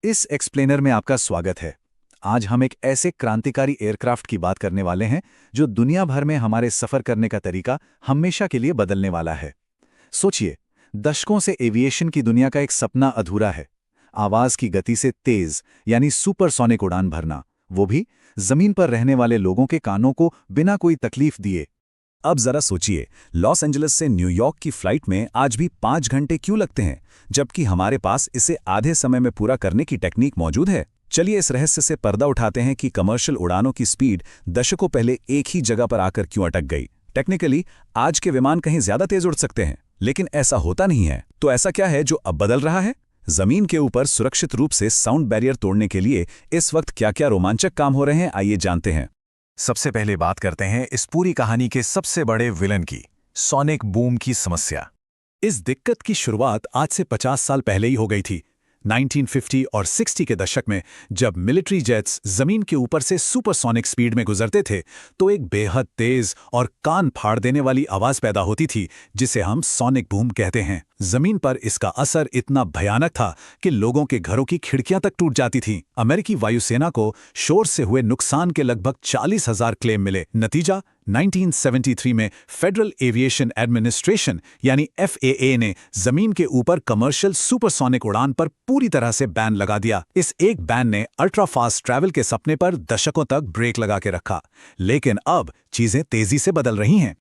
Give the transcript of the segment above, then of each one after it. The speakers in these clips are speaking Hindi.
इस एक्सप्लेनर में आपका स्वागत है। आज हम एक ऐसे क्रांतिकारी एयरक्राफ्ट की बात करने वाले हैं जो दुनिया भर में हमारे सफर करने का तरीका हमेशा के लिए बदलने वाला है। सोचिए, दशकों से एविएशन की दुनिया का एक सपना अधूरा है। आवाज की गति से तेज यानी सुपरसोनिक उड़ान भरना, वो भी जमीन पर रहने वाले लोगों के कानों को बिना कोई तकलीफ दिए। अब जरा सोचिए, लॉस एंजलिस से न्यूयॉर्क की फ्लाइट में आज भी 5 घंटे क्यों लगते हैं, जबकि हमारे पास इसे आधे समय में पूरा करने की टेक्निक मौजूद है। चलिए इस रहस्य से पर्दा उठाते हैं कि कमर्शियल उड़ानों की स्पीड दशकों पहले एक ही जगह पर आकर क्यों अटक गई। टेक्निकली आज के विमान कहीं ज्यादा तेज उड़ सकते हैं, लेकिन ऐसा होता नहीं है। तो ऐसा क्या है जो अब बदल रहा है? जमीन के ऊपर सुरक्षित रूप से साउंड बैरियर तोड़ने के लिए इस वक्त क्या क्या रोमांचक काम हो रहे हैं, आइए जानते हैं। सबसे पहले बात करते हैं इस पूरी कहानी के सबसे बड़े विलन की, सोनिक बूम की समस्या। इस दिक्कत की शुरुआत आज से 50 साल पहले ही हो गई थी। 1950 और 60 के दशक में जब मिलिट्री जेट्स जमीन के ऊपर से सुपरसोनिक स्पीड में गुजरते थे तो एक बेहद तेज और कान फाड़ देने वाली आवाज पैदा होती थी, जिसे हम सोनिक बूम कहते हैं। जमीन पर इसका असर इतना भयानक था कि लोगों के घरों की खिड़कियां तक टूट जाती थीं। अमेरिकी वायुसेना को शोर से हुए नुकसान के लगभग 40,000 क्लेम मिले। नतीजा, 1973 में फेडरल एविएशन एडमिनिस्ट्रेशन यानी FAA ने जमीन के ऊपर कमर्शियल सुपरसोनिक उड़ान पर पूरी तरह से बैन लगा दिया। इस एक बैन ने अल्ट्रा फास्ट ट्रैवल के सपने पर दशकों तक ब्रेक लगा के रखा। लेकिन अब चीजें तेजी से बदल रही हैं।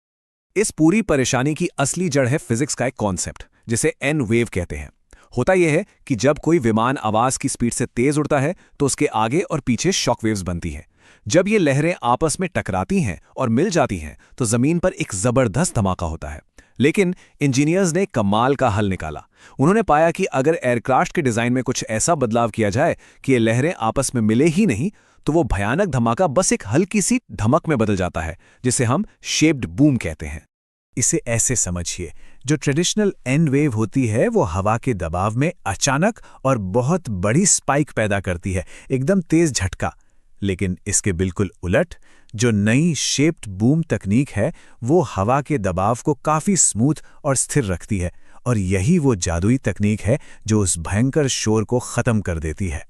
इस पूरी परेशानी की असली जड़ है फिजिक्स का एक कॉन्सेप्ट, जिसे एन वेव कहते हैं। होता यह है कि जब कोई विमान आवाज की स्पीड से तेज उड़ता है तो उसके आगे और पीछे शॉक वेव्स बनती हैं। जब ये लहरें आपस में टकराती हैं और मिल जाती हैं तो जमीन पर एक जबरदस्त धमाका होता है। लेकिन इंजीनियर्स ने कमाल का हल निकाला। उन्होंने पाया कि अगर एयरक्राफ्ट के डिजाइन में कुछ ऐसा बदलाव किया जाए कि ये लहरें आपस में मिले ही नहीं, तो वो भयानक धमाका बस एक हल्की सी धमक में बदल जाता है, जिसे हम शेप्ड बूम कहते हैं। इसे ऐसे समझिए, जो ट्रेडिशनल एन वेव होती है वो हवा के दबाव में अचानक और बहुत बड़ी स्पाइक पैदा करती है, एकदम तेज झटका। लेकिन इसके बिल्कुल उलट जो नई शेप्ड बूम तकनीक है वो हवा के दबाव को काफी स्मूथ और स्थिर रखती है, और यही वो जादुई तकनीक है जो उस भयंकर शोर को खत्म कर देती है।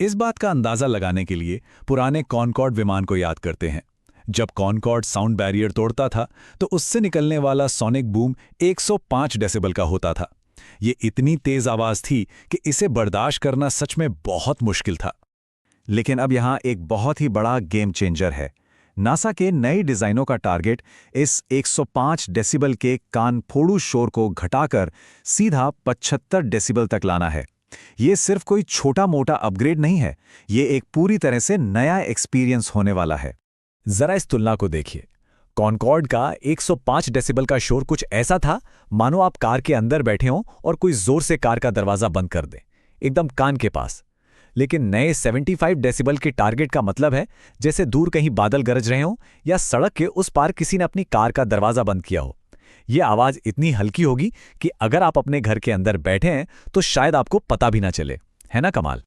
इस बात का अंदाजा लगाने के लिए पुराने कॉनकॉर्ड विमान को याद करते हैं। जब कॉनकॉर्ड साउंड बैरियर तोड़ता था तो उससे निकलने वाला सोनिक बूम 105 डेसिबल का होता था। ये इतनी तेज आवाज थी कि इसे बर्दाश्त करना सच में बहुत मुश्किल था। लेकिन अब यहाँ एक बहुत ही बड़ा गेम चेंजर है। नासा के नए डिजाइनों का टारगेट इस 105 डेसिबल के कान फोड़ू शोर को घटाकर सीधा 75 डेसिबल तक लाना है। ये सिर्फ कोई छोटा मोटा अपग्रेड नहीं है, ये एक पूरी तरह से नया एक्सपीरियंस होने वाला है। जरा इस तुलना को देखिए। कॉनकॉर्ड का 105 डेसिबल का शोर कुछ ऐसा था मानो आप कार के अंदर बैठे हों और कोई जोर से कार का दरवाजा बंद कर दे, एकदम कान के पास। लेकिन नए 75 डेसिबल के टारगेट का मतलब है जैसे दूर कहीं बादल गरज रहे हों या सड़क के उस पार किसी ने अपनी कार का दरवाजा बंद किया हो। यह आवाज इतनी हल्की होगी कि अगर आप अपने घर के अंदर बैठे हैं तो शायद आपको पता भी ना चले। है ना कमाल?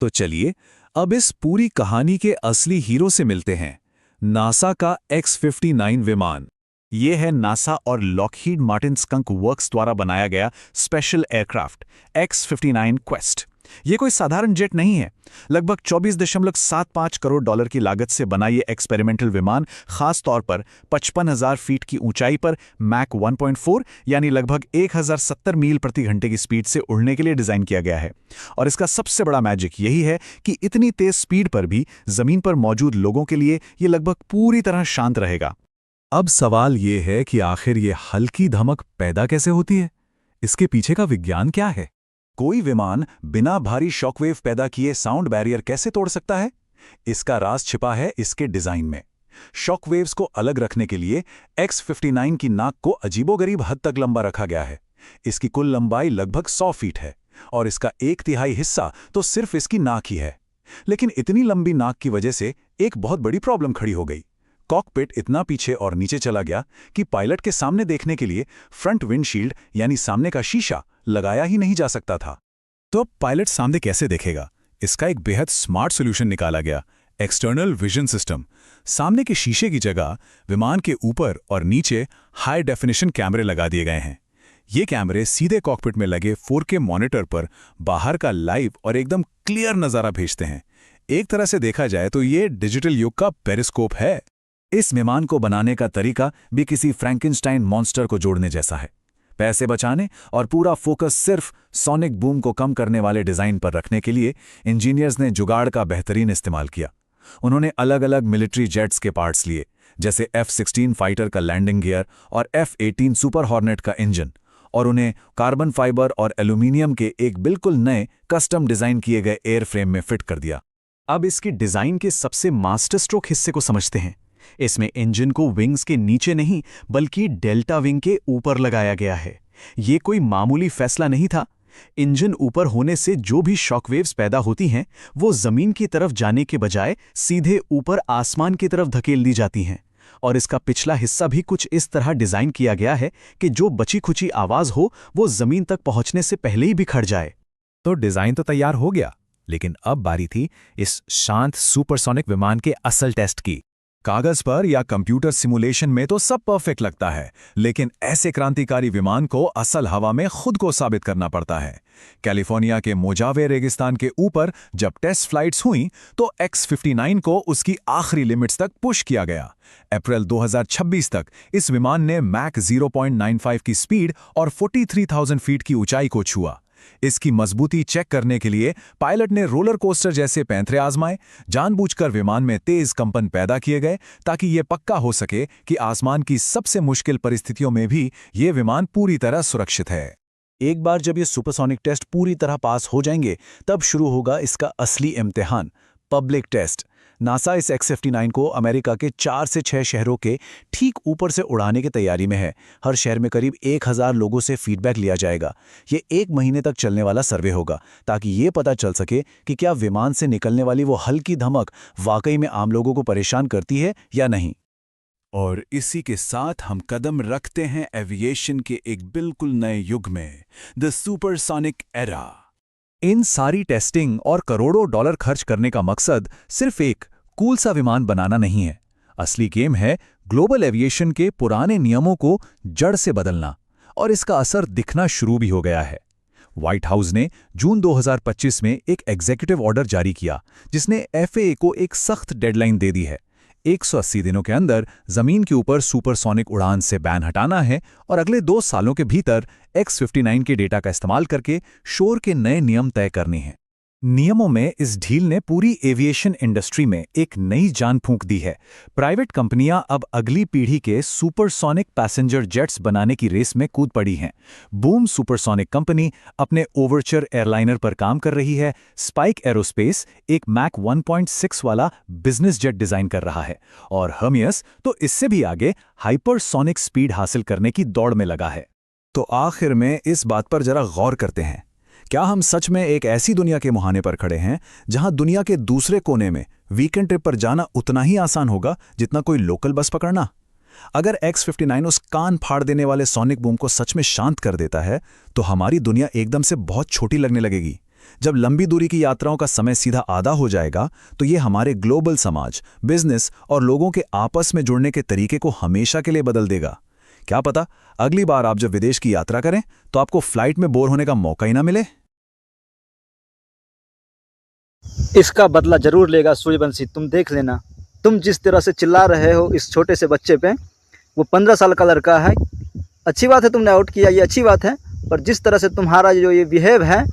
तो चलिए अब इस पूरी कहानी के असली हीरो से मिलते हैं, नासा का X-59 विमान। ये है नासा और लॉकहीड मार्टिन स्कंक वर्क्स द्वारा बनाया गया स्पेशल एयरक्राफ्ट X-59 क्वेस्ट। ये कोई साधारण जेट नहीं है। लगभग 24.75 करोड़ डॉलर की लागत से बना ये एक्सपेरिमेंटल विमान खास तौर पर 55,000 फीट की ऊंचाई पर मैक 1.4 यानी लगभग 1070 मील प्रति घंटे की स्पीड से उड़ने के लिए डिजाइन किया गया है। और इसका सबसे बड़ा मैजिक यही है कि इतनी तेज स्पीड पर भी जमीन पर मौजूद लोगों के लिए ये लगभग पूरी तरह शांत रहेगा। अब सवाल ये है कि आखिर ये हल्की धमक पैदा कैसे होती है? इसके पीछे का विज्ञान क्या है? कोई विमान बिना भारी शॉकवेव पैदा किए साउंड बैरियर कैसे तोड़ सकता है? इसका राज छिपा है इसके डिजाइन में। शॉकवेव्स को अलग रखने के लिए X-59 की नाक को अजीबोगरीब हद तक लंबा रखा गया है। इसकी कुल लंबाई लगभग 100 फीट है और इसका 1/3 हिस्सा तो सिर्फ इसकी नाक ही है। लेकिन इतनी लंबी नाक की वजह से एक बहुत बड़ी प्रॉब्लम खड़ी हो गई। कॉकपिट इतना पीछे और नीचे चला गया कि पायलट के सामने देखने के लिए फ्रंट विंडशील्ड यानी सामने का शीशा लगाया ही नहीं जा सकता था। तो अब पायलट सामने कैसे देखेगा? इसका एक बेहद स्मार्ट सॉल्यूशन निकाला गया, एक्सटर्नल विजन सिस्टम। सामने के शीशे की जगह विमान के ऊपर और नीचे हाई डेफिनेशन कैमरे लगा दिए गए हैं। ये कैमरे सीधे कॉकपिट में लगे 4K मॉनिटर पर बाहर का लाइव और एकदम क्लियर नज़ारा भेजते हैं। एक तरह से देखा जाए तो ये डिजिटल युग का पेरिस्कोप है। इस विमान को बनाने का तरीका भी किसी फ्रैंकेनस्टाइन मॉन्स्टर को जोड़ने जैसा है। पैसे बचाने और पूरा फोकस सिर्फ सोनिक बूम को कम करने वाले डिजाइन पर रखने के लिए इंजीनियर्स ने जुगाड़ का बेहतरीन इस्तेमाल किया। उन्होंने अलग अलग मिलिट्री जेट्स के पार्ट्स लिए, जैसे F-16 फाइटर का लैंडिंग गियर और F-18 सुपर हॉर्नेट का इंजन, और उन्हें कार्बन फाइबर और एल्यूमिनियम के एक बिल्कुल नए कस्टम डिजाइन किए गए एयर फ्रेम में फिट कर दिया। अब इसकी डिजाइन के सबसे मास्टर स्ट्रोक हिस्से को समझते हैं। इसमें इंजन को विंग्स के नीचे नहीं बल्कि डेल्टा विंग के ऊपर लगाया गया है। ये कोई मामूली फैसला नहीं था। इंजन ऊपर होने से जो भी शॉकवेव्स पैदा होती हैं वो जमीन की तरफ जाने के बजाय सीधे ऊपर आसमान की तरफ धकेल दी जाती हैं, और इसका पिछला हिस्सा भी कुछ इस तरह डिजाइन किया गया है कि जो बची खुची आवाज हो वो जमीन तक पहुंचने से पहले ही बिखर जाए। तो डिजाइन तो तैयार हो गया, लेकिन अब बारी थी इस शांत सुपरसोनिक विमान के असल टेस्ट की। कागज पर या कंप्यूटर सिमुलेशन में तो सब परफेक्ट लगता है, लेकिन ऐसे क्रांतिकारी विमान को असल हवा में खुद को साबित करना पड़ता है। कैलिफोर्निया के मोजावे रेगिस्तान के ऊपर जब टेस्ट फ्लाइट्स हुईं तो X-59 को उसकी आखिरी लिमिट्स तक पुश किया गया। अप्रैल 2026 तक इस विमान ने मैक 0.95 की स्पीड और 43,000 फीट की ऊंचाई को छुआ। इसकी मजबूती चेक करने के लिए पायलट ने रोलर कोस्टर जैसे पैंतरे आजमाए। जानबूझकर विमान में तेज कंपन पैदा किए गए ताकि यह पक्का हो सके कि आसमान की सबसे मुश्किल परिस्थितियों में भी ये विमान पूरी तरह सुरक्षित है। एक बार जब ये सुपरसोनिक टेस्ट पूरी तरह पास हो जाएंगे तब शुरू होगा इसका असली इम्तिहान, पब्लिक टेस्ट। नासा इस X-59 को अमेरिका के 4 से 6 शहरों के ठीक ऊपर से उड़ाने की तैयारी में है। हर शहर में करीब 1000 लोगों से फीडबैक लिया जाएगा। ये 1 महीने तक चलने वाला सर्वे होगा ताकि ये पता चल सके कि क्या विमान से निकलने वाली वो हल्की धमक वाकई में आम लोगों को परेशान करती है या नहीं। और इसी के साथ हम कदम रखते हैं एविएशन के एक बिल्कुल नए युग में, द सुपरसोनिक एरा। इन सारी टेस्टिंग और करोड़ों डॉलर खर्च करने का मकसद सिर्फ एक कूल सा विमान बनाना नहीं है। असली गेम है ग्लोबल एविएशन के पुराने नियमों को जड़ से बदलना, और इसका असर दिखना शुरू भी हो गया है। व्हाइट हाउस ने जून 2025 में एक एग्जीक्यूटिव ऑर्डर जारी किया जिसने FAA को एक सख्त डेडलाइन दे दी है। 180 दिनों के अंदर जमीन के ऊपर सुपरसोनिक उड़ान से बैन हटाना है और अगले 2 सालों के भीतर X-59 के डेटा का इस्तेमाल करके शोर के नए नियम तय करने हैं। नियमों में इस ढील ने पूरी एविएशन इंडस्ट्री में एक नई जान फूंक दी है। प्राइवेट कंपनियां अब अगली पीढ़ी के सुपरसोनिक पैसेंजर जेट्स बनाने की रेस में कूद पड़ी हैं। बूम सुपरसोनिक कंपनी अपने ओवरचर एयरलाइनर पर काम कर रही है। स्पाइक एरोस्पेस एक मैक 1.6 वाला बिजनेस जेट डिजाइन कर रहा है, और हर्मियस तो इससे भी आगे हाइपरसोनिक स्पीड हासिल करने की दौड़ में लगा है। तो आखिर में इस बात पर जरा गौर करते हैं, क्या हम सच में एक ऐसी दुनिया के मुहाने पर खड़े हैं जहां दुनिया के दूसरे कोने में वीकेंड ट्रिप पर जाना उतना ही आसान होगा जितना कोई लोकल बस पकड़ना? अगर X-59 उस कान फाड़ देने वाले सोनिक बूम को सच में शांत कर देता है तो हमारी दुनिया एकदम से बहुत छोटी लगने लगेगी। जब लंबी दूरी की यात्राओं का समय सीधा आधा हो जाएगा तो ये हमारे ग्लोबल समाज, बिजनेस और लोगों के आपस में जुड़ने के तरीके को हमेशा के लिए बदल देगा। क्या पता अगली बार आप जब विदेश की यात्रा करें तो आपको फ्लाइट में बोर होने का मौका ही ना मिले। इसका बदला जरूर लेगा सूर्यवंशी, तुम देख लेना। तुम जिस तरह से चिल्ला रहे हो इस छोटे से बच्चे पे, वो 15 साल का लड़का है। अच्छी बात है तुमने आउट किया, ये अच्छी बात है, पर जिस तरह से तुम्हारा जो ये बिहेव है